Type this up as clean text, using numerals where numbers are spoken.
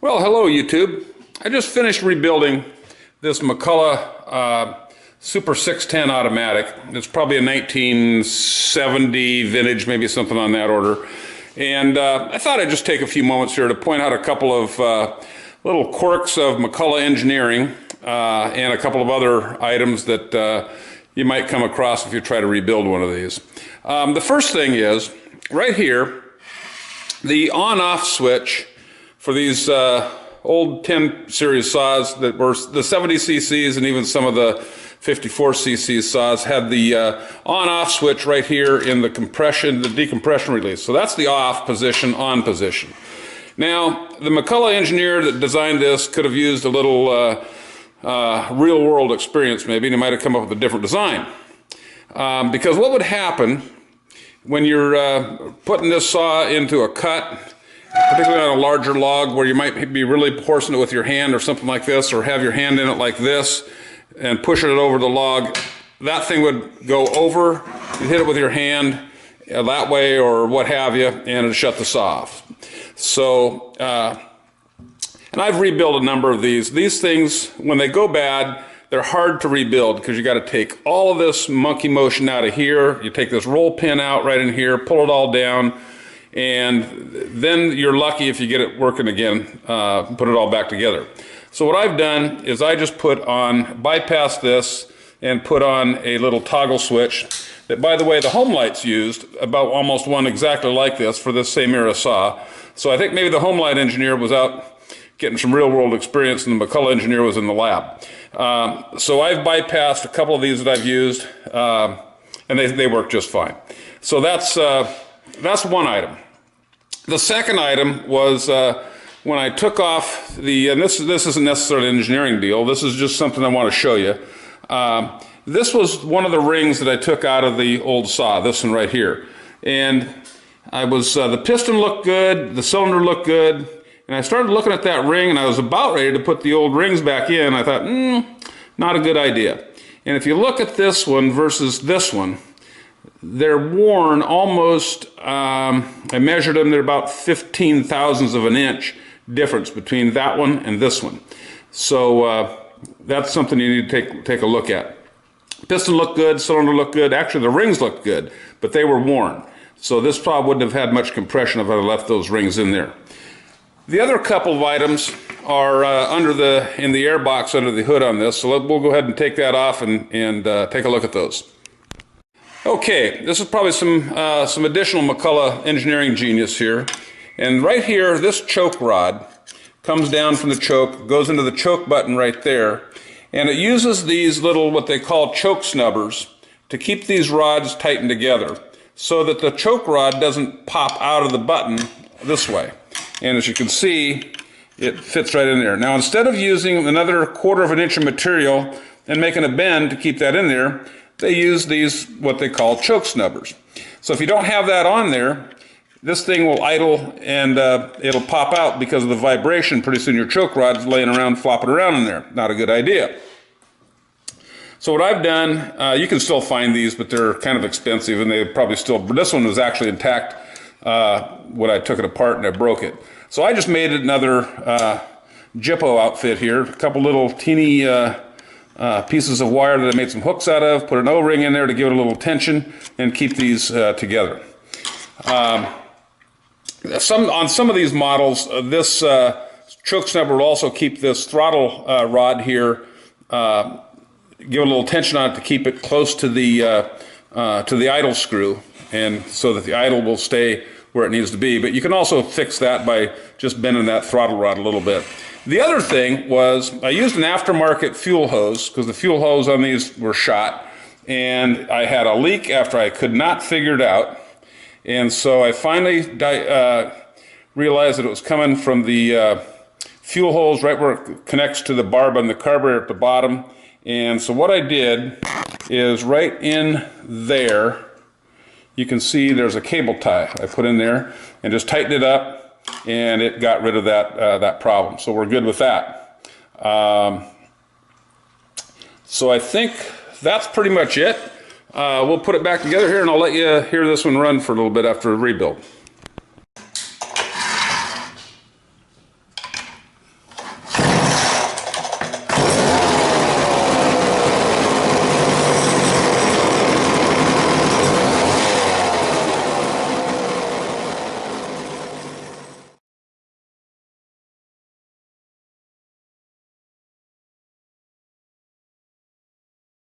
Well, hello YouTube. I just finished rebuilding this McCulloch Super 610 automatic. It's probably a 1970 vintage, maybe something on that order. And I thought I'd just take a few moments here to point out a couple of little quirks of McCulloch engineering and a couple of other items that you might come across if you try to rebuild one of these. The first thing is, right here, the on-off switch for these old 10 series saws that were the 70 cc's and even some of the 54 cc saws had the on-off switch right here in the compression, the decompression release. So that's the off position, on position. Now, the McCulloch engineer that designed this could have used a little real-world experience maybe, and he might have come up with a different design. Because what would happen when you're putting this saw into a cut, particularly on a larger log where you might be really forcing it with your hand or something like this, or have your hand in it like this and pushing it over the log, that thing would go over, you hit it with your hand that way or what have you, and it'd shut the saw off. So, and I've rebuilt a number of these. These things, when they go bad, they're hard to rebuild because you got to take all of this monkey motion out of here. You take this roll pin out right in here, pull it all down, and then you're lucky if you get it working again, put it all back together. So what I've done is I just bypassed this and put on a little toggle switch that, by the way, the Home Light's used, about almost one exactly like this for this same era saw. So I think maybe the Home Light engineer was out getting some real world experience and the McCulloch engineer was in the lab. So I've bypassed a couple of these that I've used and they work just fine. So that's one item. The second item was when I took off the, and this isn't necessarily an engineering deal, this is just something I want to show you. This was one of the rings that I took out of the old saw, this one right here. And the piston looked good, the cylinder looked good, and I started looking at that ring and I was about ready to put the old rings back in. I thought, not a good idea. And if you look at this one versus this one, they're worn almost, I measured them, they're about 15 thousandths of an inch difference between that one and this one. So that's something you need to take a look at. Piston looked good, cylinder looked good, actually the rings looked good, but they were worn. So this probably wouldn't have had much compression if I had left those rings in there. The other couple of items are in the air box under the hood on this, so we'll go ahead and take that off and take a look at those. Okay, this is probably some additional McCulloch engineering genius here. And right here, this choke rod comes down from the choke, goes into the choke button right there, and it uses these little, what they call choke snubbers, to keep these rods tightened together so that the choke rod doesn't pop out of the button this way. And as you can see, it fits right in there. Now, instead of using another 1/4 of an inch of material and making a bend to keep that in there, they use these, what they call choke snubbers. So if you don't have that on there, this thing will idle and it'll pop out because of the vibration. Pretty soon your choke rod's laying around, flopping around in there. Not a good idea. So what I've done, you can still find these, but they're kind of expensive and they probably still, this one was actually intact when I took it apart and I broke it. So I just made another Jippo outfit here, a couple little teeny pieces of wire that I made some hooks out of, put an O-ring in there to give it a little tension and keep these together. On some of these models, this choke snubber will also keep this throttle rod here, give a little tension on it to keep it close to the idle screw, and so that the idle will stay where it needs to be. But you can also fix that by just bending that throttle rod a little bit. The other thing was I used an aftermarket fuel hose because the fuel hose on these were shot, and I had a leak after I could not figure it out. And so I finally realized that it was coming from the fuel hose right where it connects to the barb on the carburetor at the bottom. And so what I did is right in there, you can see there's a cable tie I put in there and just tightened it up, and it got rid of that problem. So we're good with that. So I think that's pretty much it. We'll put it back together here and I'll let you hear this one run for a little bit after a rebuild.